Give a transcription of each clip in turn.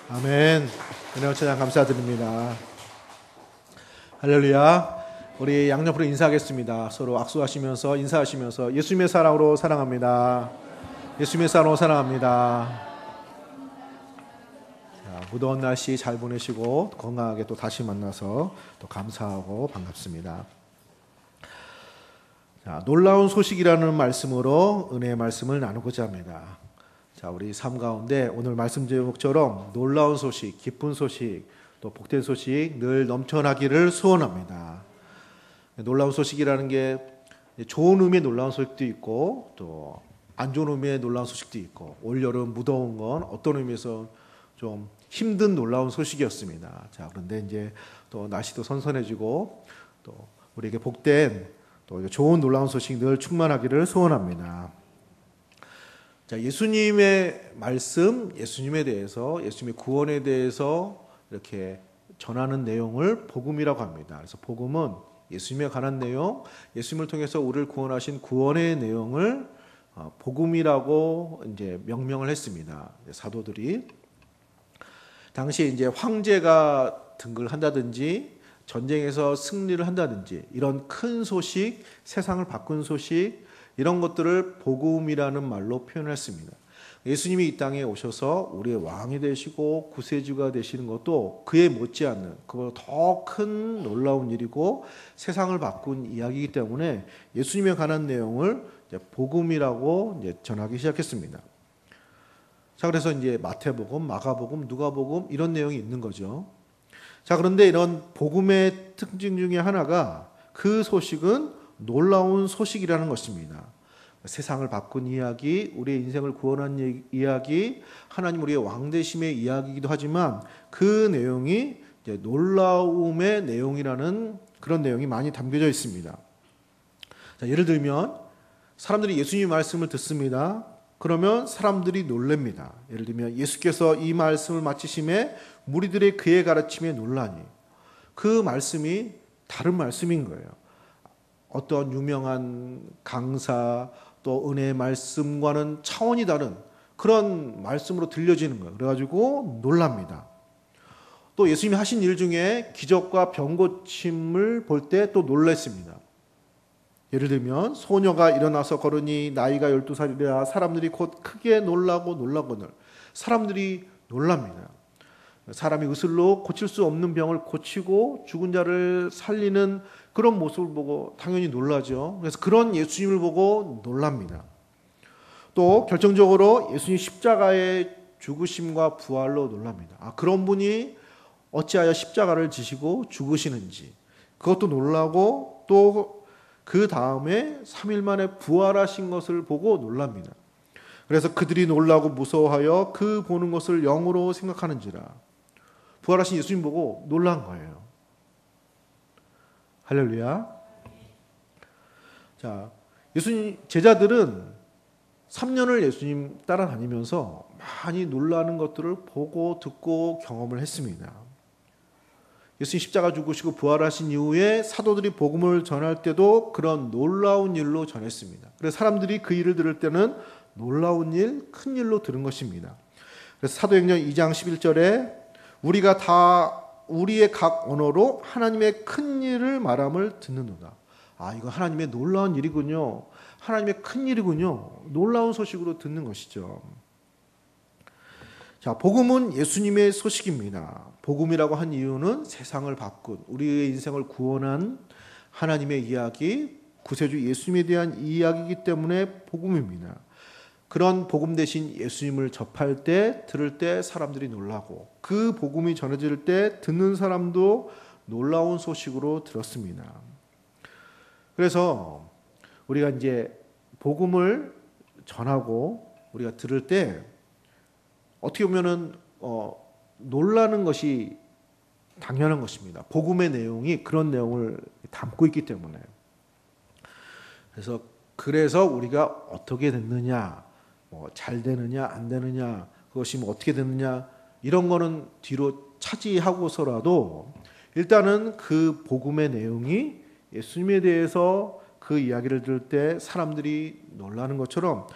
아멘. 은혜와 찬양 감사드립니다. 할렐루야. 우리 양옆으로 인사하겠습니다. 서로 악수하시면서 인사하시면서 예수님의 사랑으로 사랑합니다. 예수님의 사랑으로 사랑합니다. 자, 무더운 날씨 잘 보내시고 건강하게 또 다시 만나서 또 감사하고 반갑습니다. 자, 놀라운 소식이라는 말씀으로 은혜의 말씀을 나누고자 합니다. 자, 우리 삶 가운데 오늘 말씀 제목처럼 놀라운 소식, 기쁜 소식, 또 복된 소식 늘 넘쳐나기를 소원합니다. 놀라운 소식이라는 게 좋은 의미의 놀라운 소식도 있고 또 안 좋은 의미의 놀라운 소식도 있고, 올여름 무더운 건 어떤 의미에서 좀 힘든 놀라운 소식이었습니다. 자, 그런데 이제 또 날씨도 선선해지고 또 우리에게 복된 또 좋은 놀라운 소식 늘 충만하기를 소원합니다. 자, 예수님의 말씀, 예수님에 대해서, 예수님의 구원에 대해서 이렇게 전하는 내용을 복음이라고 합니다. 그래서 복음은 예수님에 관한 내용, 예수님을 통해서 우리를 구원하신 구원의 내용을 복음이라고 이제 명명을 했습니다. 사도들이 당시에 이제 황제가 등극을 한다든지 전쟁에서 승리를 한다든지 이런 큰 소식, 세상을 바꾼 소식, 이런 것들을 복음이라는 말로 표현했습니다. 예수님이 이 땅에 오셔서 우리의 왕이 되시고 구세주가 되시는 것도 그에 못지않는, 그보다 더 큰 놀라운 일이고 세상을 바꾼 이야기이기 때문에 예수님에 관한 내용을 이제 복음이라고 이제 전하기 시작했습니다. 자, 그래서 이제 마태복음, 마가복음, 누가복음 이런 내용이 있는 거죠. 자, 그런데 이런 복음의 특징 중에 하나가 그 소식은 놀라운 소식이라는 것입니다. 세상을 바꾼 이야기, 우리의 인생을 구원한 이야기, 하나님 우리의 왕되심의 이야기이기도 하지만 그 내용이 이제 놀라움의 내용이라는 그런 내용이 많이 담겨져 있습니다. 자, 예를 들면 사람들이 예수님의 말씀을 듣습니다. 그러면 사람들이 놀랍니다. 예를 들면 예수께서 이 말씀을 마치심에 무리들의 그의 가르침에 놀라니, 그 말씀이 다른 말씀인 거예요. 어떤 유명한 강사 또 은혜의 말씀과는 차원이 다른 그런 말씀으로 들려지는 거예요. 그래가지고 놀랍니다. 또 예수님이 하신 일 중에 기적과 병 고침을 볼 때 또 놀랐습니다. 예를 들면 소녀가 일어나서 걸으니 나이가 12살이라 사람들이 곧 크게 놀라거늘 사람들이 놀랍니다. 사람이 의술로 고칠 수 없는 병을 고치고 죽은 자를 살리는 그런 모습을 보고 당연히 놀라죠. 그래서 그런 예수님을 보고 놀랍니다. 또 결정적으로 예수님 십자가의 죽으심과 부활로 놀랍니다. 그런 분이 어찌하여 십자가를 지시고 죽으시는지 그것도 놀라고, 또 그 다음에 3일 만에 부활하신 것을 보고 놀랍니다. 그래서 그들이 놀라고 무서워하여 그 보는 것을 영으로 생각하는지라. 부활하신 예수님 보고 놀란 거예요. 할렐루야. 자, 예수님 제자들은 3년을 예수님 따라다니면서 많이 놀라는 것들을 보고 듣고 경험을 했습니다. 예수님 십자가 죽으시고 부활하신 이후에 사도들이 복음을 전할 때도 그런 놀라운 일로 전했습니다. 그래서 사람들이 그 일을 들을 때는 놀라운 일, 큰 일로 들은 것입니다. 그래서 사도행전 2장 11절에 우리가 다 우리의 각 언어로 하나님의 큰 일을 말함을 듣는도다. 이거 하나님의 놀라운 일이군요. 하나님의 큰 일이군요. 놀라운 소식으로 듣는 것이죠. 자, 복음은 예수님의 소식입니다. 복음이라고 한 이유는 세상을 바꾼, 우리의 인생을 구원한 하나님의 이야기, 구세주 예수님에 대한 이야기이기 때문에 복음입니다. 그런 복음 대신 예수님을 접할 때, 들을 때 사람들이 놀라고, 그 복음이 전해질 때 듣는 사람도 놀라운 소식으로 들었습니다. 그래서 우리가 이제 복음을 전하고 우리가 들을 때 어떻게 보면은 놀라는 것이 당연한 것입니다. 복음의 내용이 그런 내용을 담고 있기 때문에. 그래서 우리가 어떻게 됐느냐, 잘 되느냐 안 되느냐, 그것이 어떻게 됐느냐, 이런 거는 뒤로 차지하고서라도 일단은 그 복음의 내용이 예수님에 대해서 그 이야기를 들을 때 사람들이 놀라는 것처럼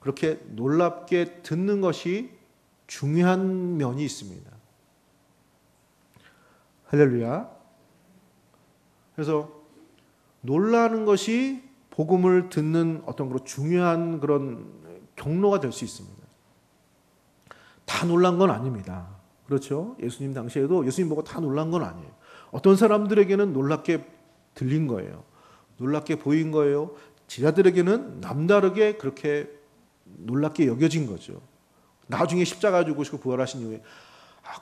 그렇게 놀랍게 듣는 것이 중요한 면이 있습니다. 할렐루야. 그래서 놀라는 것이 복음을 듣는 어떤 그런 중요한 그런 경로가 될 수 있습니다. 다 놀란 건 아닙니다. 그렇죠? 예수님 당시에도 예수님 보고 다 놀란 건 아니에요. 어떤 사람들에게는 놀랍게 들린 거예요. 놀랍게 보인 거예요. 제자들에게는 남다르게 그렇게 놀랍게 여겨진 거죠. 나중에 십자가 죽으시고 부활하신 이후에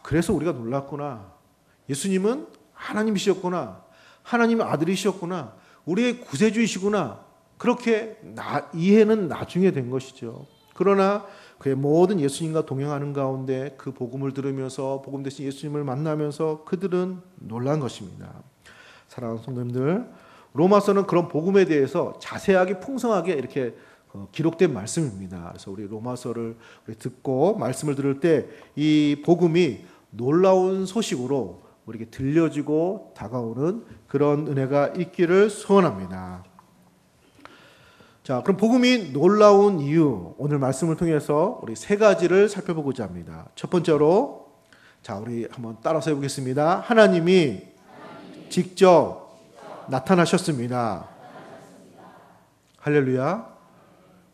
그래서 우리가 놀랐구나. 예수님은 하나님이셨구나. 하나님의 아들이셨구나. 우리의 구세주이시구나. 그렇게 이해는 나중에 된 것이죠. 그러나 그의 모든 예수님과 동행하는 가운데 그 복음을 들으면서 복음 대신 예수님을 만나면서 그들은 놀란 것입니다. 사랑하는 성도님들, 로마서는 그런 복음에 대해서 자세하게 풍성하게 이렇게 기록된 말씀입니다. 그래서 우리 로마서를 듣고 말씀을 들을 때 이 복음이 놀라운 소식으로 우리에게 들려지고 다가오는 그런 은혜가 있기를 소원합니다. 자, 그럼 복음이 놀라운 이유, 오늘 말씀을 통해서 우리 세 가지를 살펴보고자 합니다. 첫 번째로, 자, 우리 한번 따라서 해보겠습니다. 하나님이 직접 나타나셨습니다. 할렐루야.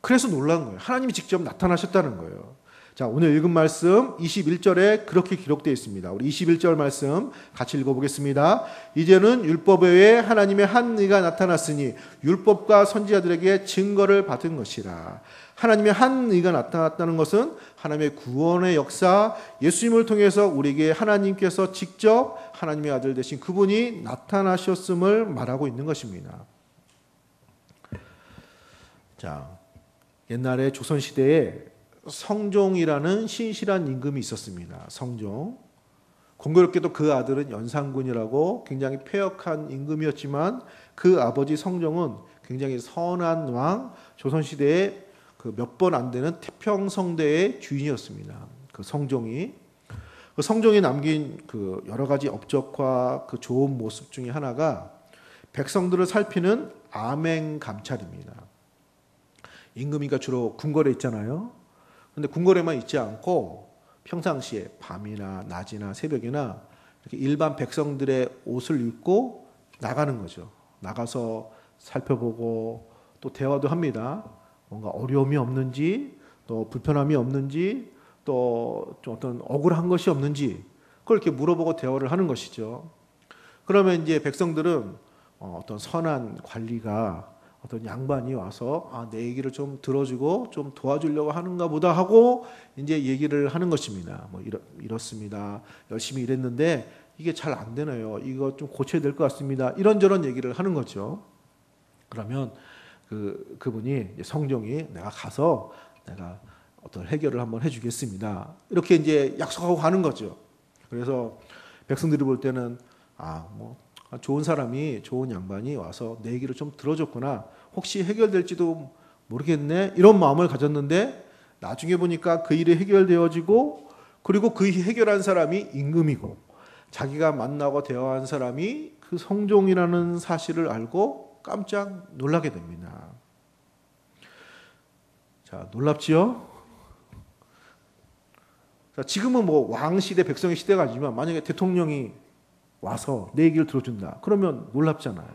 그래서 놀란 거예요. 하나님이 직접 나타나셨다는 거예요. 자, 오늘 읽은 말씀 21절에 그렇게 기록되어 있습니다. 우리 21절 말씀 같이 읽어보겠습니다. 이제는 율법 외에 하나님의 한 의가 나타났으니 율법과 선지자들에게 증거를 받은 것이라. 하나님의 한 의가 나타났다는 것은 하나님의 구원의 역사, 예수님을 통해서 우리에게 하나님께서 직접 하나님의 아들 되신 그분이 나타나셨음을 말하고 있는 것입니다. 자, 옛날에 조선시대에 성종이라는 신실한 임금이 있었습니다. 성종. 공교롭게도 그 아들은 연산군이라고 굉장히 패역한 임금이었지만 그 아버지 성종은 굉장히 선한 왕, 조선시대에 그 몇 번 안 되는 태평성대의 주인이었습니다. 그 성종이. 그 성종이 남긴 그 여러 가지 업적과 그 좋은 모습 중에 하나가 백성들을 살피는 암행 감찰입니다. 임금이니까 주로 궁궐에 있잖아요. 근데 궁궐에만 있지 않고 평상시에 밤이나 낮이나 새벽이나 이렇게 일반 백성들의 옷을 입고 나가는 거죠. 나가서 살펴보고 또 대화도 합니다. 뭔가 어려움이 없는지, 또 불편함이 없는지, 또 좀 어떤 억울한 것이 없는지 그걸 이렇게 물어보고 대화를 하는 것이죠. 그러면 이제 백성들은 어떤 선한 관리가 어떤 양반이 와서 내 얘기를 좀 들어주고 좀 도와주려고 하는가 보다 하고 이제 얘기를 하는 것입니다. 뭐 이렇습니다. 열심히 일했는데 이게 잘 안 되네요. 이거 좀 고쳐야 될 것 같습니다. 이런저런 얘기를 하는 거죠. 그러면 그분이 성종이 내가 가서 내가 어떤 해결을 한번 해주겠습니다. 이렇게 이제 약속하고 가는 거죠. 그래서 백성들이 볼 때는 좋은 사람이, 좋은 양반이 와서 내 얘기를 좀 들어줬구나. 혹시 해결될지도 모르겠네. 이런 마음을 가졌는데 나중에 보니까 그 일이 해결되어지고 그리고 그 해결한 사람이 임금이고 자기가 만나고 대화한 사람이 그 성종이라는 사실을 알고 깜짝 놀라게 됩니다. 자, 놀랍지요? 자, 지금은 뭐 왕시대, 백성의 시대가 아니지만 만약에 대통령이 와서 내 얘기를 들어준다. 그러면 놀랍잖아요.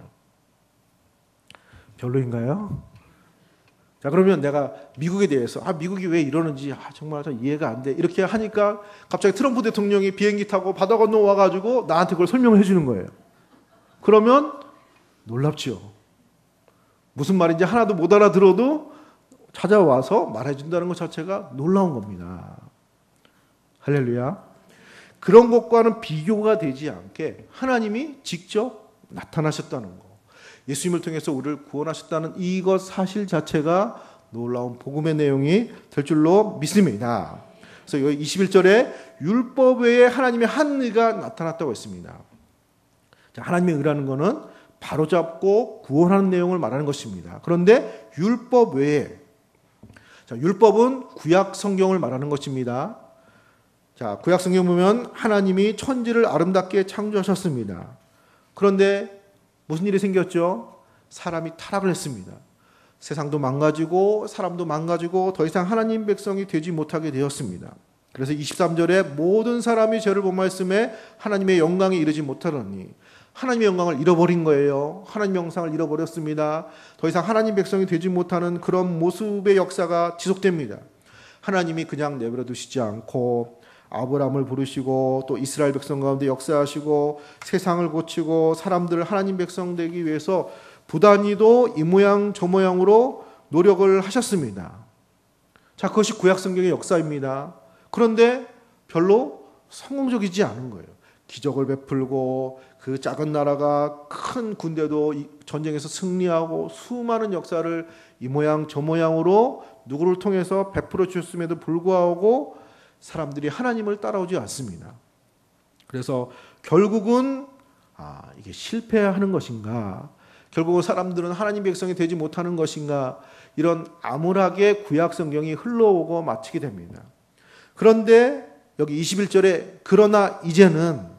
별로인가요? 자, 그러면 내가 미국에 대해서 미국이 왜 이러는지 정말 이해가 안 돼. 이렇게 하니까 갑자기 트럼프 대통령이 비행기 타고 바다 건너 와가지고 나한테 그걸 설명해 주는 거예요. 그러면 놀랍죠. 무슨 말인지 하나도 못 알아들어도 찾아와서 말해 준다는 것 자체가 놀라운 겁니다. 할렐루야. 그런 것과는 비교가 되지 않게 하나님이 직접 나타나셨다는 것, 예수님을 통해서 우리를 구원하셨다는 이것 사실 자체가 놀라운 복음의 내용이 될 줄로 믿습니다. 그래서 여기 21절에 율법 외에 하나님의 한 의가 나타났다고 했습니다. 자, 하나님의 의라는 것은 바로잡고 구원하는 내용을 말하는 것입니다. 그런데 율법 외에, 자, 율법은 구약 성경을 말하는 것입니다. 자, 구약 성경 보면 하나님이 천지를 아름답게 창조하셨습니다. 그런데 무슨 일이 생겼죠? 사람이 타락을 했습니다. 세상도 망가지고 사람도 망가지고 더 이상 하나님 백성이 되지 못하게 되었습니다. 그래서 23절에 모든 사람이 죄를 범하였음에 하나님의 영광에 이르지 못하더니 하나님의 영광을 잃어버린 거예요. 하나님의 영광을 잃어버렸습니다. 더 이상 하나님 백성이 되지 못하는 그런 모습의 역사가 지속됩니다. 하나님이 그냥 내버려 두시지 않고 아브라함을 부르시고 또 이스라엘 백성 가운데 역사하시고 세상을 고치고 사람들을 하나님 백성 되기 위해서 부단히도 이 모양 저 모양으로 노력을 하셨습니다. 자, 그것이 구약 성경의 역사입니다. 그런데 별로 성공적이지 않은 거예요. 기적을 베풀고 그 작은 나라가 큰 군대도 전쟁에서 승리하고 수많은 역사를 이 모양 저 모양으로 누구를 통해서 베풀어 주셨음에도 불구하고 사람들이 하나님을 따라오지 않습니다. 그래서 결국은 이게 실패하는 것인가? 결국은 사람들은 하나님 백성이 되지 못하는 것인가? 이런 암울하게 구약 성경이 흘러오고 마치게 됩니다. 그런데 여기 21절에 그러나 이제는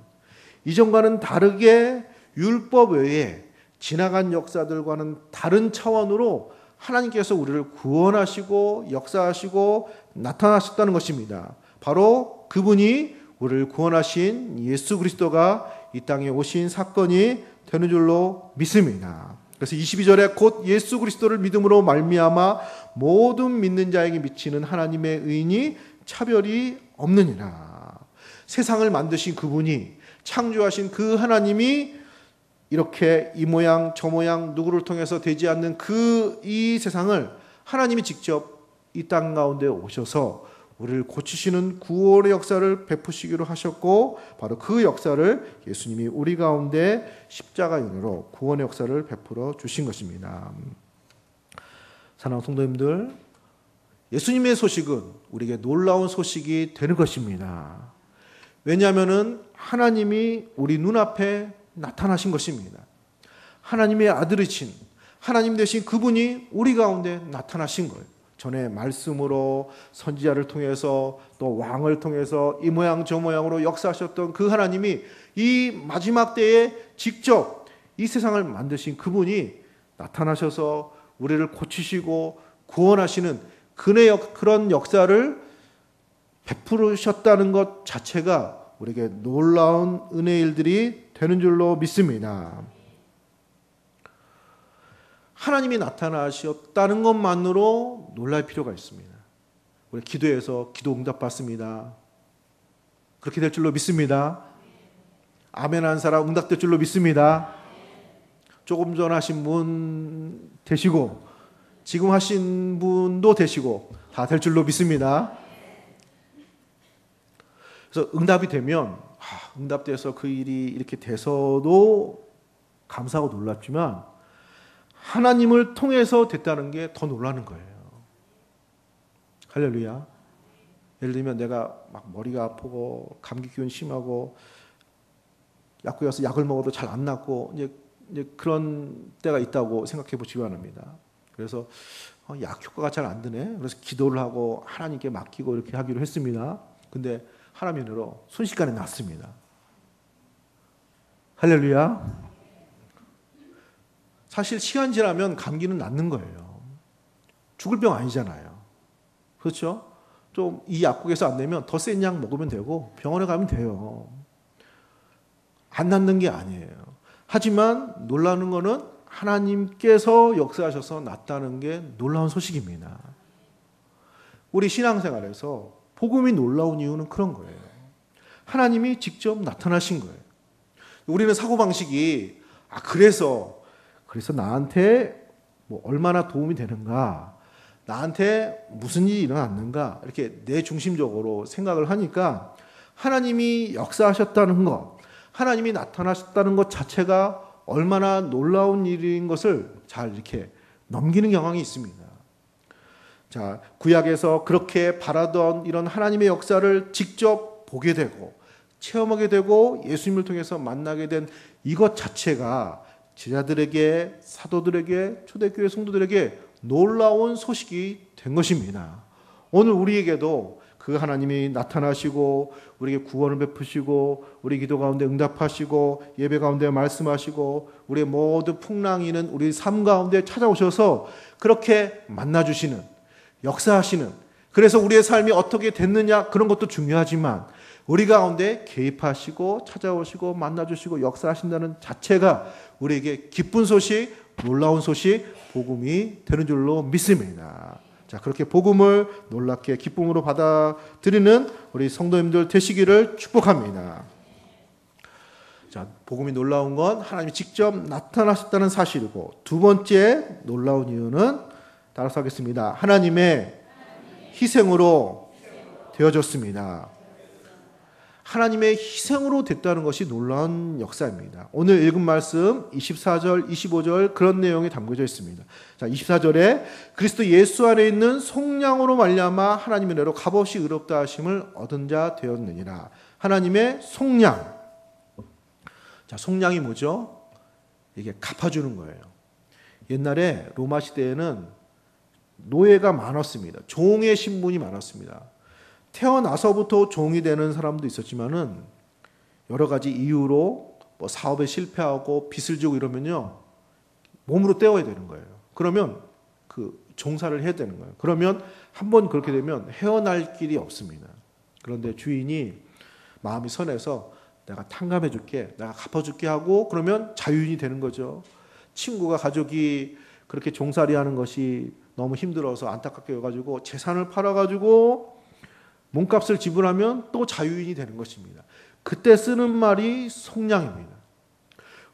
이전과는 다르게 율법 외에 지나간 역사들과는 다른 차원으로 하나님께서 우리를 구원하시고 역사하시고 나타나셨다는 것입니다. 바로 그분이 우리를 구원하신 예수 그리스도가 이 땅에 오신 사건이 되는 줄로 믿습니다. 그래서 22절에 곧 예수 그리스도를 믿음으로 말미암아 모든 믿는 자에게 미치는 하나님의 의인이 차별이 없느니라. 세상을 만드신 그분이 창조하신 그 하나님이 이렇게 이 모양 저 모양 누구를 통해서 되지 않는 이 세상을 하나님이 직접 이 땅 가운데 오셔서 우리를 고치시는 구원의 역사를 베푸시기로 하셨고 바로 그 역사를 예수님이 우리 가운데 십자가인으로 구원의 역사를 베풀어 주신 것입니다. 사랑하는 성도님들, 예수님의 소식은 우리에게 놀라운 소식이 되는 것입니다. 왜냐하면 하나님이 우리 눈앞에 나타나신 것입니다. 하나님의 아들이신 하나님 되신 그분이 우리 가운데 나타나신 거예요. 전에 말씀으로 선지자를 통해서 또 왕을 통해서 이 모양 저 모양으로 역사하셨던 그 하나님이 이 마지막 때에 직접 이 세상을 만드신 그분이 나타나셔서 우리를 고치시고 구원하시는 그런 역사를 베푸셨다는 것 자체가 우리에게 놀라운 은혜의 일들이 되는 줄로 믿습니다. 하나님이 나타나셨다는 것만으로 놀랄 필요가 있습니다. 우리 기도해서 기도 응답받습니다. 그렇게 될 줄로 믿습니다. 아멘 한 사람 응답될 줄로 믿습니다. 조금 전 하신 분 되시고 지금 하신 분도 되시고 다 될 줄로 믿습니다. 그래서 응답이 되면 응답돼서 그 일이 이렇게 돼서도 감사하고 놀랍지만 하나님을 통해서 됐다는 게 더 놀라는 거예요. 할렐루야. 예를 들면 내가 막 머리가 아프고 감기 기운 심하고 약국에 가서 약을 먹어도 잘 안 낫고 이제 그런 때가 있다고 생각해 보시기 바랍니다. 그래서 약 효과가 잘 안 드네. 그래서 기도를 하고 하나님께 맡기고 이렇게 하기로 했습니다. 근데 하나님의 은혜로 순식간에 낫습니다. 할렐루야. 사실 시간 지나면 감기는 낫는 거예요. 죽을 병 아니잖아요. 그렇죠? 좀 이 약국에서 안 되면 더 센 약 먹으면 되고 병원에 가면 돼요. 안 낫는 게 아니에요. 하지만 놀라는 거는 하나님께서 역사하셔서 낫다는 게 놀라운 소식입니다. 우리 신앙생활에서 복음이 놀라운 이유는 그런 거예요. 하나님이 직접 나타나신 거예요. 우리는 사고방식이 그래서 나한테 뭐 얼마나 도움이 되는가, 나한테 무슨 일이 일어났는가 이렇게 내 중심적으로 생각을 하니까 하나님이 역사하셨다는 것, 하나님이 나타나셨다는 것 자체가 얼마나 놀라운 일인 것을 잘 이렇게 넘기는 경향이 있습니다. 자, 구약에서 그렇게 바라던 이런 하나님의 역사를 직접 보게 되고 체험하게 되고 예수님을 통해서 만나게 된 이것 자체가 제자들에게, 사도들에게, 초대교회 성도들에게 놀라운 소식이 된 것입니다. 오늘 우리에게도 그 하나님이 나타나시고 우리에게 구원을 베푸시고 우리 기도 가운데 응답하시고 예배 가운데 말씀하시고 우리의 모든 풍랑이는 우리 삶 가운데 찾아오셔서 그렇게 만나주시는, 역사하시는 그래서 우리의 삶이 어떻게 됐느냐 그런 것도 중요하지만 우리 가운데 개입하시고 찾아오시고 만나주시고 역사하신다는 자체가 우리에게 기쁜 소식, 놀라운 소식, 복음이 되는 줄로 믿습니다. 자, 그렇게 복음을 놀랍게 기쁨으로 받아들이는 우리 성도님들 되시기를 축복합니다. 자, 복음이 놀라운 건 하나님이 직접 나타나셨다는 사실이고, 두 번째 놀라운 이유는 따라서 하겠습니다. 하나님의 희생으로 되어졌습니다. 하나님의 희생으로 됐다는 것이 놀라운 역사입니다. 오늘 읽은 말씀 24절, 25절 그런 내용이 담겨져 있습니다. 자, 24절에 그리스도 예수 안에 있는 속량으로 말미암아 하나님의 은혜로 값없이 의롭다 하심을 얻은 자 되었느니라. 하나님의 속량. 자, 속량이 뭐죠? 이게 갚아주는 거예요. 옛날에 로마 시대에는 노예가 많았습니다. 종의 신분이 많았습니다. 태어나서부터 종이 되는 사람도 있었지만은 여러 가지 이유로 뭐 사업에 실패하고 빚을 지고 이러면요 몸으로 떼어야 되는 거예요. 그러면 그 종사를 해야 되는 거예요. 그러면 한번 그렇게 되면 헤어날 길이 없습니다. 그런데 주인이 마음이 선해서 내가 탕감해 줄게, 내가 갚아줄게 하고 그러면 자유인이 되는 거죠. 친구가 가족이 그렇게 종살이 하는 것이 너무 힘들어서 안타깝게 여가지고 재산을 팔아가지고 몸값을 지불하면 또 자유인이 되는 것입니다. 그때 쓰는 말이 속량입니다.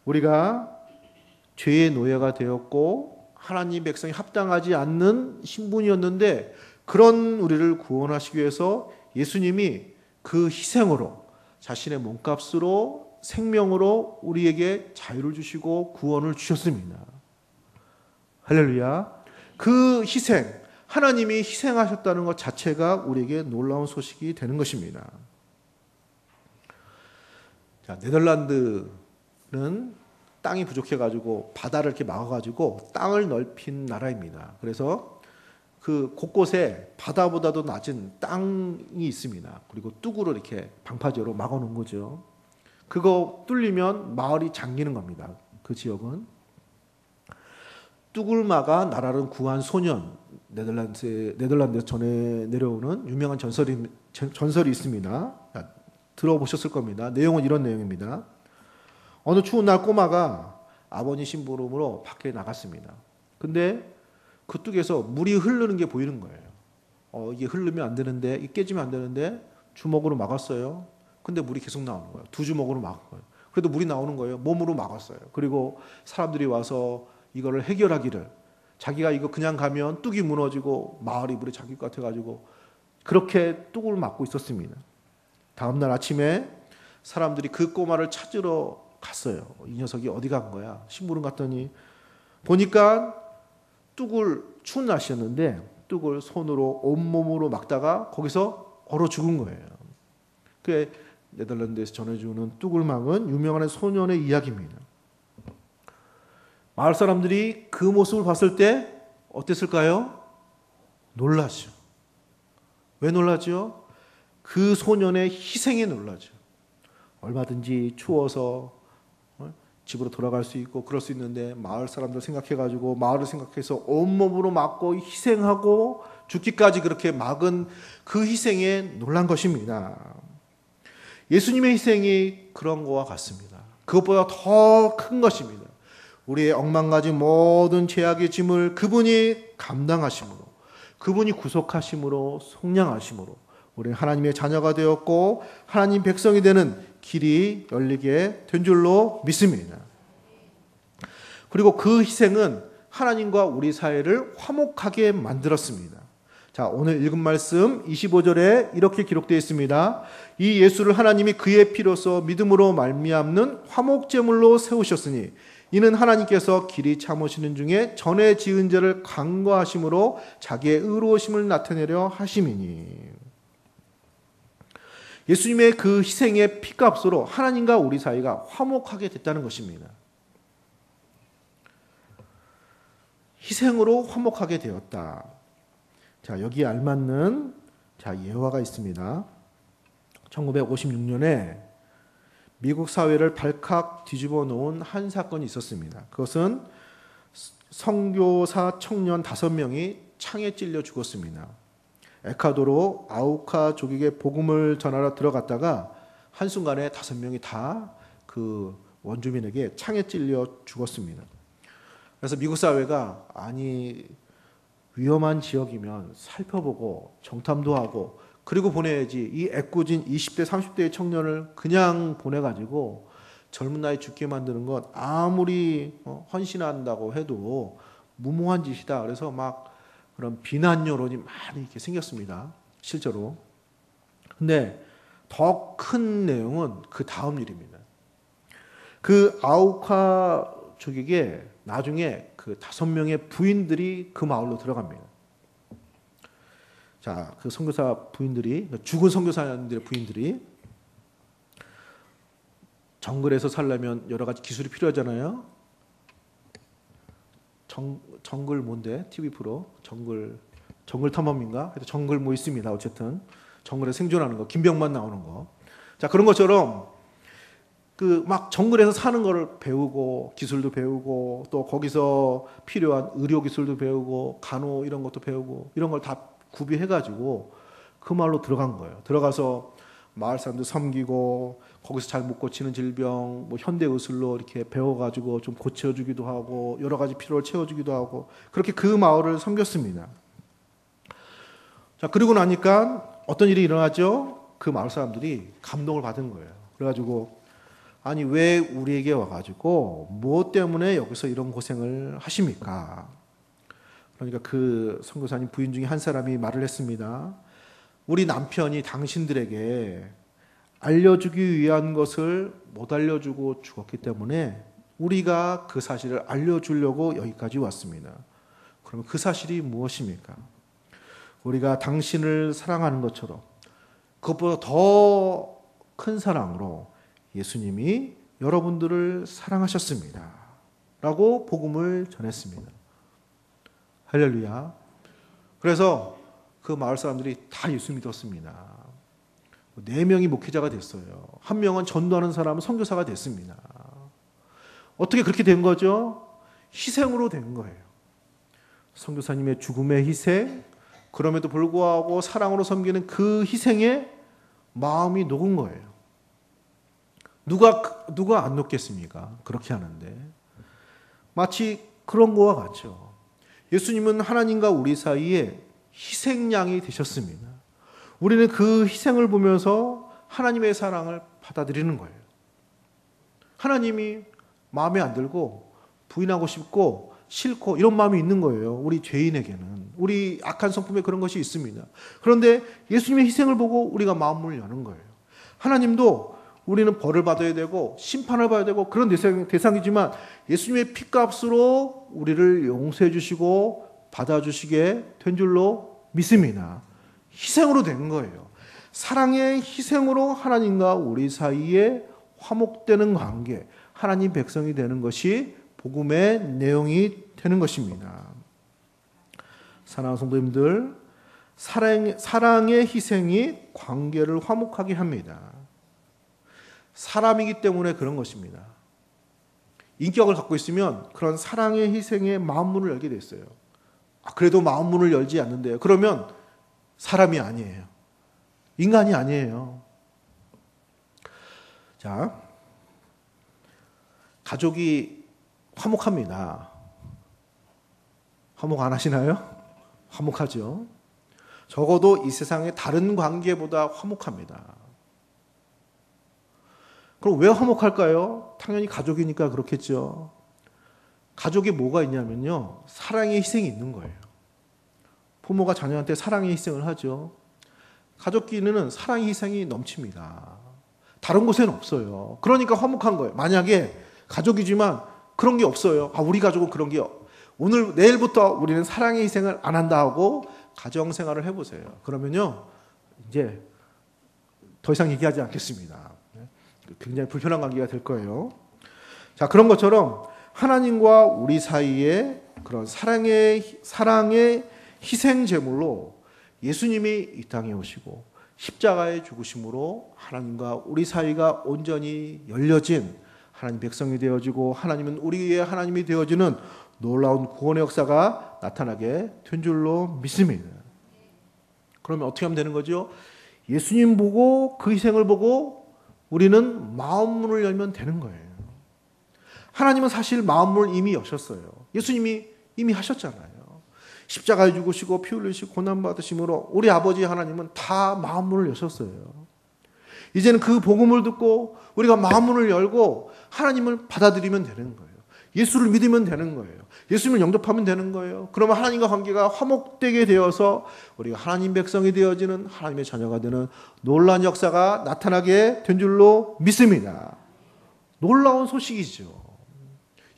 우리가 죄의 노예가 되었고 하나님 백성이 합당하지 않는 신분이었는데 그런 우리를 구원하시기 위해서 예수님이 그 희생으로 자신의 몸값으로 생명으로 우리에게 자유를 주시고 구원을 주셨습니다. 할렐루야. 그 희생, 하나님이 희생하셨다는 것 자체가 우리에게 놀라운 소식이 되는 것입니다. 자, 네덜란드는 땅이 부족해가지고 바다를 이렇게 막아가지고 땅을 넓힌 나라입니다. 그래서 그 곳곳에 바다보다도 낮은 땅이 있습니다. 그리고 뚝으로 이렇게 방파제로 막아놓은 거죠. 그거 뚫리면 마을이 잠기는 겁니다. 그 지역은. 뚝을 막아 나라를 구한 소년, 네덜란드에서 전해 내려오는 유명한 전설이 있습니다. 들어보셨을 겁니다. 내용은 이런 내용입니다. 어느 추운 날 꼬마가 아버지 심부름으로 밖에 나갔습니다. 근데 그 뚝에서 물이 흐르는 게 보이는 거예요. 이게 흐르면 안 되는데, 이게 깨지면 안 되는데 주먹으로 막았어요. 근데 물이 계속 나오는 거예요. 두 주먹으로 막은 거예요. 그래도 물이 나오는 거예요. 몸으로 막았어요. 그리고 사람들이 와서 이거를 해결하기를, 자기가 이거 그냥 가면 뚝이 무너지고 마을이 물에 잠길 것 같아가지고 그렇게 뚝을 막고 있었습니다. 다음날 아침에 사람들이 그 꼬마를 찾으러 갔어요. 이 녀석이 어디 간 거야? 심부름 갔더니 보니까 뚝을, 추운 날씨였는데 뚝을 손으로 온몸으로 막다가 거기서 얼어 죽은 거예요. 그게 네덜란드에서 전해주는 뚝을 막은 유명한 소년의 이야기입니다. 마을 사람들이 그 모습을 봤을 때 어땠을까요? 놀라죠. 왜 놀라죠? 그 소년의 희생에 놀라죠. 얼마든지 추워서 집으로 돌아갈 수 있고 그럴 수 있는데 마을 사람들 생각해가지고 마을을 생각해서 온몸으로 막고 희생하고 죽기까지 그렇게 막은 그 희생에 놀란 것입니다. 예수님의 희생이 그런 거와 같습니다. 그것보다 더 큰 것입니다. 우리의 억만가지 모든 죄악의 짐을 그분이 감당하심으로, 그분이 구속하심으로, 속량하심으로 우리는 하나님의 자녀가 되었고 하나님 백성이 되는 길이 열리게 된 줄로 믿습니다. 그리고 그 희생은 하나님과 우리 사이를 화목하게 만들었습니다. 자, 오늘 읽은 말씀 25절에 이렇게 기록되어 있습니다. 이 예수를 하나님이 그의 피로써 믿음으로 말미암는 화목제물로 세우셨으니 이는 하나님께서 길이 참으시는 중에 전에 지은 죄를 간과하심으로 자기의 의로우심을 나타내려 하심이니. 예수님의 그 희생의 피값으로 하나님과 우리 사이가 화목하게 됐다는 것입니다. 희생으로 화목하게 되었다. 자, 여기에 알맞는 예화가 있습니다. 1956년에 미국 사회를 발칵 뒤집어 놓은 한 사건이 있었습니다. 그것은 선교사 청년 5명이 창에 찔려 죽었습니다. 에콰도르 아우카족에게 복음을 전하러 들어갔다가 한순간에 5명이 다 그 원주민에게 창에 찔려 죽었습니다. 그래서 미국 사회가 아니 위험한 지역이면 살펴보고 정탐도 하고 그리고 보내야지, 이 애꿎은 20대 30대의 청년을 그냥 보내가지고 젊은 나이 죽게 만드는 것 아무리 헌신한다고 해도 무모한 짓이다. 그래서 막 그런 비난 여론이 많이 이렇게 생겼습니다. 실제로. 근데 더 큰 내용은 그 다음 일입니다. 그 아우카족에게 나중에 그 5명의 부인들이 그 마을로 들어갑니다. 자, 그 선교사 부인들이, 죽은 선교사님들의 부인들이 정글에서 살려면 여러 가지 기술이 필요하잖아요. 정글 뭔데? TV 프로 정글 탐험인가? 정글 뭐 있습니다. 어쨌든 정글에 생존하는 거, 김병만 나오는 거. 자, 그런 것처럼 그 막 정글에서 사는 거를 배우고 기술도 배우고 또 거기서 필요한 의료 기술도 배우고 간호 이런 것도 배우고 이런 걸 다 구비해 가지고 그 마을로 들어간 거예요. 들어가서 마을 사람들 섬기고 거기서 잘 못 고치는 질병 뭐 현대 의술로 이렇게 배워 가지고 좀 고쳐 주기도 하고 여러 가지 필요를 채워 주기도 하고 그렇게 그 마을을 섬겼습니다. 자, 그리고 나니까 어떤 일이 일어나죠? 그 마을 사람들이 감동을 받은 거예요. 그래 가지고 아니 왜 우리에게 와가지고 무엇 때문에 여기서 이런 고생을 하십니까? 그러니까 그 선교사님 부인 중에 한 사람이 말을 했습니다. 우리 남편이 당신들에게 알려주기 위한 것을 못 알려주고 죽었기 때문에 우리가 그 사실을 알려주려고 여기까지 왔습니다. 그러면 그 사실이 무엇입니까? 우리가 당신을 사랑하는 것처럼 그것보다 더 큰 사랑으로 예수님이 여러분들을 사랑하셨습니다. 라고 복음을 전했습니다. 할렐루야. 그래서 그 마을 사람들이 다 예수 믿었습니다. 4명이 목회자가 됐어요. 1명은 전도하는 사람은 선교사가 됐습니다. 어떻게 그렇게 된 거죠? 희생으로 된 거예요. 선교사님의 죽음의 희생, 그럼에도 불구하고 사랑으로 섬기는 그 희생에 마음이 녹은 거예요. 누가 안 녹겠습니까? 그렇게 하는데. 마치 그런 거와 같죠. 예수님은 하나님과 우리 사이에 희생양이 되셨습니다. 우리는 그 희생을 보면서 하나님의 사랑을 받아들이는 거예요. 하나님이 마음에 안 들고 부인하고 싶고 싫고 이런 마음이 있는 거예요. 우리 죄인에게는. 우리 악한 성품에 그런 것이 있습니다. 그런데 예수님의 희생을 보고 우리가 마음을 여는 거예요. 하나님도 우리는 벌을 받아야 되고 심판을 받아야 되고 그런 대상이지만 예수님의 피값으로 우리를 용서해 주시고 받아주시게 된 줄로 믿습니다. 희생으로 된 거예요. 사랑의 희생으로 하나님과 우리 사이에 화목되는 관계, 하나님 백성이 되는 것이 복음의 내용이 되는 것입니다. 사랑하는 성도님들, 사랑의 희생이 관계를 화목하게 합니다. 사람이기 때문에 그런 것입니다. 인격을 갖고 있으면 그런 사랑의 희생에 마음문을 열게 됐어요. 그래도 마음문을 열지 않는데요. 그러면 사람이 아니에요. 인간이 아니에요. 자, 가족이 화목합니다. 화목 안 하시나요? 화목하죠. 적어도 이 세상의 다른 관계보다 화목합니다. 그럼 왜 화목할까요? 당연히 가족이니까 그렇겠죠. 가족에 뭐가 있냐면요. 사랑의 희생이 있는 거예요. 부모가 자녀한테 사랑의 희생을 하죠. 가족끼리는 사랑의 희생이 넘칩니다. 다른 곳에는 없어요. 그러니까 화목한 거예요. 만약에 가족이지만 그런 게 없어요. 우리 가족은 그런 게 오늘 내일부터 우리는 사랑의 희생을 안 한다 하고 가정생활을 해보세요. 그러면요. 이제 더 이상 얘기하지 않겠습니다. 굉장히 불편한 관계가 될 거예요. 자, 그런 것처럼 하나님과 우리 사이에 그런 사랑의 희생 제물로 예수님이 이 땅에 오시고 십자가에 죽으심으로 하나님과 우리 사이가 온전히 열려진 하나님 백성이 되어지고 하나님은 우리의 하나님이 되어지는 놀라운 구원의 역사가 나타나게 된 줄로 믿습니다. 그러면 어떻게 하면 되는 거죠? 예수님 보고 그 희생을 보고 우리는 마음문을 열면 되는 거예요. 하나님은 사실 마음문을 이미 여셨어요. 예수님이 이미 하셨잖아요. 십자가에 죽으시고 피 흘리시고 고난받으심으로 우리 아버지 하나님은 다 마음문을 여셨어요. 이제는 그 복음을 듣고 우리가 마음문을 열고 하나님을 받아들이면 되는 거예요. 예수를 믿으면 되는 거예요. 예수님을 영접하면 되는 거예요. 그러면 하나님과 관계가 화목되게 되어서 우리가 하나님 백성이 되어지는 하나님의 자녀가 되는 놀라운 역사가 나타나게 된 줄로 믿습니다. 놀라운 소식이죠.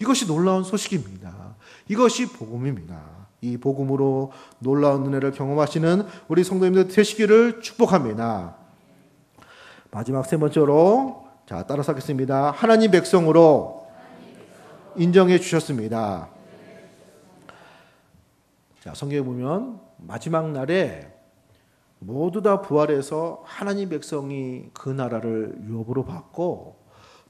이것이 놀라운 소식입니다. 이것이 복음입니다. 이 복음으로 놀라운 은혜를 경험하시는 우리 성도님들 되시기를 축복합니다. 마지막 세 번째로 따라서 하겠습니다. 하나님 백성으로 인정해 주셨습니다. 성경에 보면 마지막 날에 모두 다 부활해서 하나님 백성이 그 나라를 유업으로 받고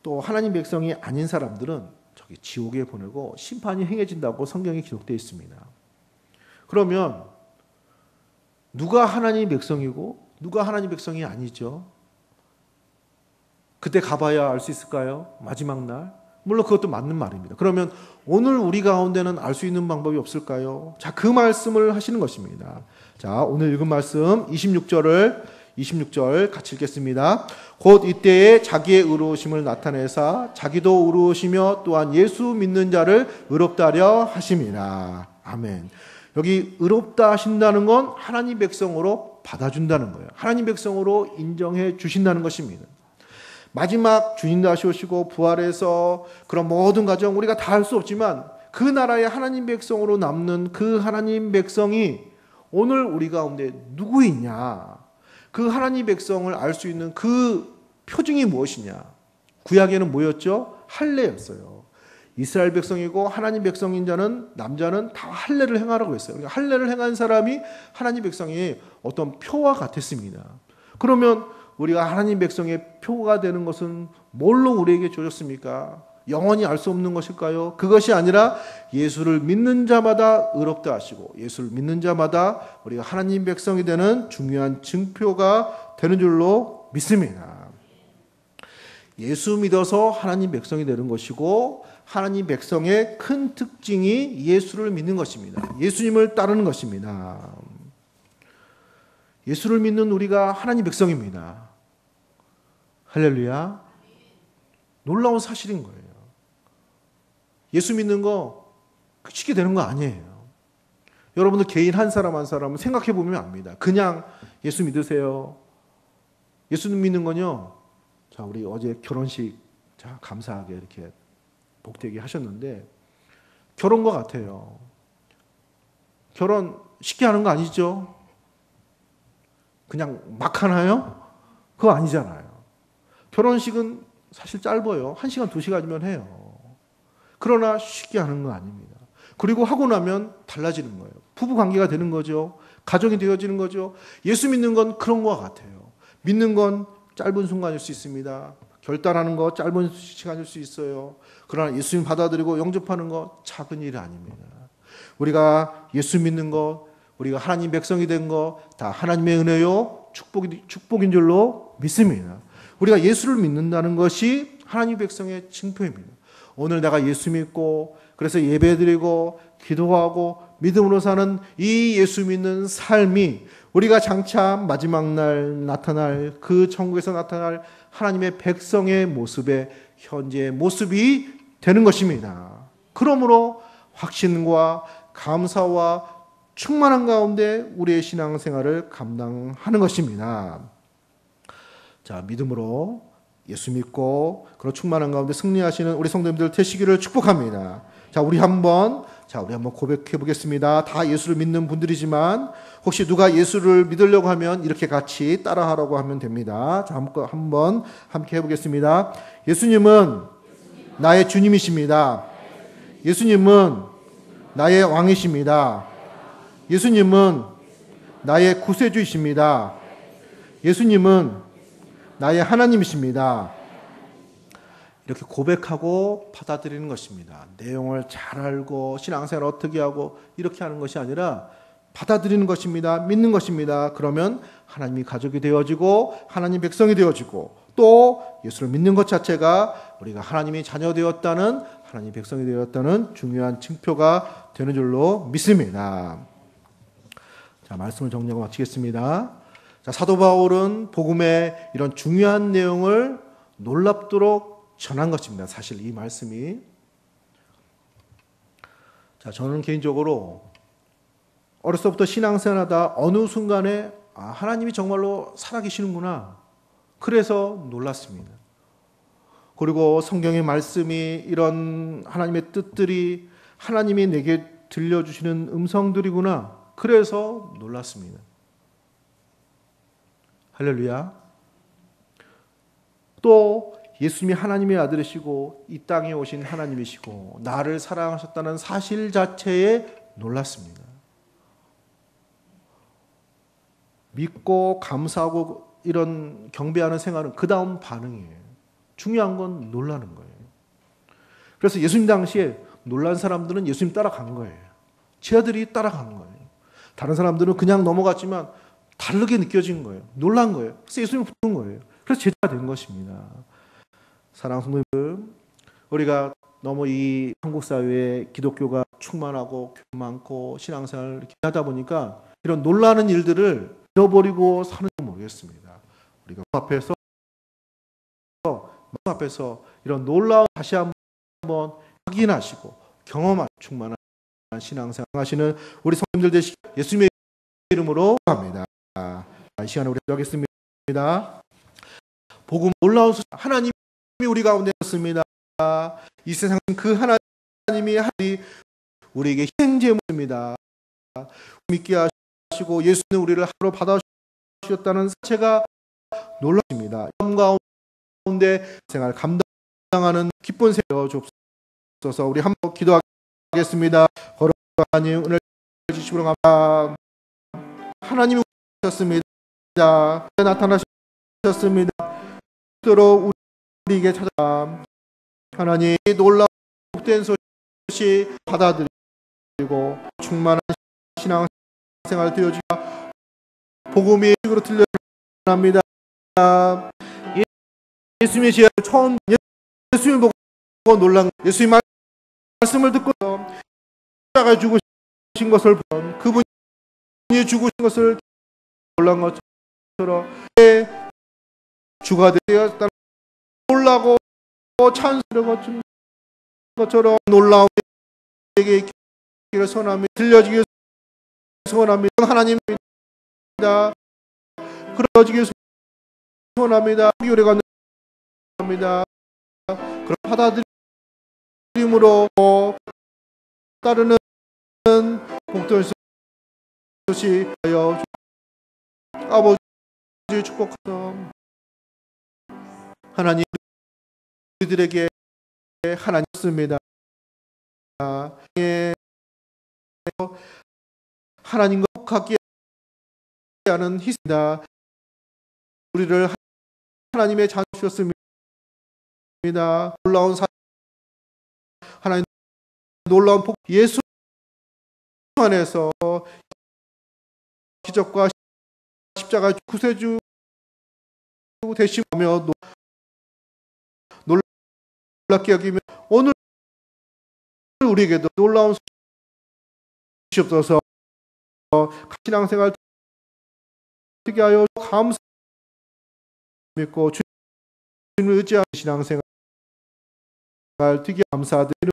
또 하나님 백성이 아닌 사람들은 저기 지옥에 보내고 심판이 행해진다고 성경에 기록되어 있습니다. 그러면 누가 하나님 백성이고 누가 하나님 백성이 아니죠? 그때 가봐야 알 수 있을까요? 마지막 날? 물론 그것도 맞는 말입니다. 그러면 오늘 우리 가운데는 알 수 있는 방법이 없을까요? 자, 그 말씀을 하시는 것입니다. 자, 오늘 읽은 말씀 26절 같이 읽겠습니다. 곧 이때에 자기의 의로우심을 나타내사 자기도 의로우시며 또한 예수 믿는 자를 의롭다 하려 하심이라. 아멘. 여기 의롭다 하신다는 건 하나님 백성으로 받아준다는 거예요. 하나님 백성으로 인정해 주신다는 것입니다. 마지막 주님 다시 오시고 부활해서 그런 모든 과정 우리가 다 할 수 없지만 그 나라의 하나님 백성으로 남는 그 하나님 백성이 오늘 우리 가운데 누구 있냐? 그 하나님 백성을 알 수 있는 그 표징이 무엇이냐? 구약에는 뭐였죠? 할례였어요. 이스라엘 백성이고 하나님 백성인 자는 남자는 다 할례를 행하라고 했어요. 그러니까 할례를 행한 사람이 하나님 백성의 어떤 표와 같았습니다. 그러면 우리가 하나님 백성의 표가 되는 것은 뭘로 우리에게 주어졌습니까? 영원히 알 수 없는 것일까요? 그것이 아니라 예수를 믿는 자마다 의롭다 하시고 예수를 믿는 자마다 우리가 하나님 백성이 되는 중요한 증표가 되는 줄로 믿습니다. 예수 믿어서 하나님 백성이 되는 것이고 하나님 백성의 큰 특징이 예수를 믿는 것입니다. 예수님을 따르는 것입니다. 예수를 믿는 우리가 하나님 백성입니다. 할렐루야. 놀라운 사실인 거예요. 예수 믿는 거 쉽게 되는 거 아니에요. 여러분들 개인 한 사람 한 사람은 생각해 보면 압니다. 그냥 예수 믿으세요. 예수 믿는 건요. 자, 우리 어제 결혼식 감사하게 이렇게 복되게 하셨는데 결혼과 같아요. 결혼 쉽게 하는 거 아니죠? 그냥 막 하나요? 그거 아니잖아요. 결혼식은 사실 짧아요. 1시간, 2시간이면 해요. 그러나 쉽게 하는 거 아닙니다. 그리고 하고 나면 달라지는 거예요. 부부 관계가 되는 거죠. 가정이 되어지는 거죠. 예수 믿는 건 그런 것 같아요. 믿는 건 짧은 순간일 수 있습니다. 결단하는 거 짧은 시간일 수 있어요. 그러나 예수님 받아들이고 영접하는 거 작은 일이 아닙니다. 우리가 예수 믿는 거, 우리가 하나님 백성이 된 거 다 하나님의 은혜요 축복인 줄로 믿습니다. 우리가 예수를 믿는다는 것이 하나님 백성의 증표입니다. 오늘 내가 예수 믿고 그래서 예배드리고 기도하고 믿음으로 사는 이 예수 믿는 삶이 우리가 장차 마지막 날 나타날 그 천국에서 나타날 하나님의 백성의 모습의 현재의 모습이 되는 것입니다. 그러므로 확신과 감사와 충만한 가운데 우리의 신앙생활을 감당하는 것입니다. 자, 믿음으로 예수 믿고 그런 충만한 가운데 승리하시는 우리 성도님들 되시기를 축복합니다. 자, 우리 한번 고백해 보겠습니다. 다 예수를 믿는 분들이지만 혹시 누가 예수를 믿으려고 하면 이렇게 같이 따라하라고 하면 됩니다. 자, 한번 함께 해보겠습니다. 예수님은 나의 주님이십니다. 예수님은 나의 왕이십니다. 예수님은 나의 구세주이십니다. 예수님은 나의 하나님이십니다. 이렇게 고백하고 받아들이는 것입니다. 내용을 잘 알고 신앙생활 어떻게 하고 이렇게 하는 것이 아니라 받아들이는 것입니다. 믿는 것입니다. 그러면 하나님이 가족이 되어지고 하나님 백성이 되어지고 또 예수를 믿는 것 자체가 우리가 하나님의 자녀 되었다는, 하나님 백성이 되었다는 중요한 징표가 되는 줄로 믿습니다. 자, 말씀을 정리하고 마치겠습니다. 자, 사도 바울은 복음의 이런 중요한 내용을 놀랍도록 전한 것입니다. 사실 이 말씀이. 자, 저는 개인적으로 어렸을 때부터 신앙생활하다 어느 순간에 하나님이 정말로 살아계시는구나. 그래서 놀랐습니다. 그리고 성경의 말씀이 이런 하나님의 뜻들이 하나님이 내게 들려주시는 음성들이구나. 그래서 놀랐습니다. 할렐루야. 또 예수님이 하나님의 아들이시고 이 땅에 오신 하나님이시고 나를 사랑하셨다는 사실 자체에 놀랐습니다. 믿고 감사하고 이런 경배하는 생활은 그 다음 반응이에요. 중요한 건 놀라는 거예요. 그래서 예수님 당시에 놀란 사람들은 예수님 따라간 거예요. 제자들이 따라간 거예요. 다른 사람들은 그냥 넘어갔지만 다르게 느껴진 거예요. 놀란 거예요. 그래서 예수님이 붙은 거예요. 그래서 제자가 된 것입니다. 사랑하는 성도님들, 우리가 너무 이 한국 사회에 기독교가 충만하고 교회 많고 신앙생활을 이렇게 하다 보니까 이런 놀라는 일들을 잃어버리고 사는지 모르겠습니다. 우리가 앞에서 이런 놀라운 다시 한번 확인하시고 경험하시고 충만한 신앙생활 하시는 우리 성도님들 되시기 예수님의 이름으로 합니다. 이 시간에 우리 하겠습니다. 복음 놀라운 소식, 하나님이 우리 가운데 있습니다. 이 세상 그 하나님이 우리에게 희생제물입니다. 믿게 하시고 예수는 우리를 하루 받아주셨다는 자체가 놀랍습니다. 삶 가운데 생활 감당하는 기쁜 세요 주옵소서. 우리 한번 기도하겠습니다. 거룩한 하나님, 은혜를 주시므로 감사합니다. 하나님이 오셨습니다. 나타나셨습니다. 그대로 우리에게 찾아 하나님 놀라운 복된 소식 받아들이고 충만한 신앙생활 되어주가 복음이 으로 들려납니다. 예수님의 지혜를 처음 예수님을 보고 놀란 예수님 말씀을 듣고 십자가에 죽으신 것을 본 그분이 죽으신 것을 놀란 것처럼 주가 되었다는 놀라고 찬스를 거친 것처럼 놀라운 에게 기를 선합니다. 들려지기 소원합니다. 하나님입니다. 그러지기 소원합니다. 요래가 합니다. 그런 받아들임으로 따르는 복된 소식 하여 아버지 축복하소서. 하나님 우리들에게 하나님입니다. 하나님과 복하게 하는 희생이다. 우리를 하나님의 자녀 주셨습니다. 놀라운 하나님 놀라운 복 예수 안에서 기적과 십자가 구세주 되시며 놀랍게 여기며 오늘 우리에게도 놀라운 소식 없어서 신앙생활 되게 하여 감사 믿고 주님을 의지하는 신앙생활 되게 감사드리는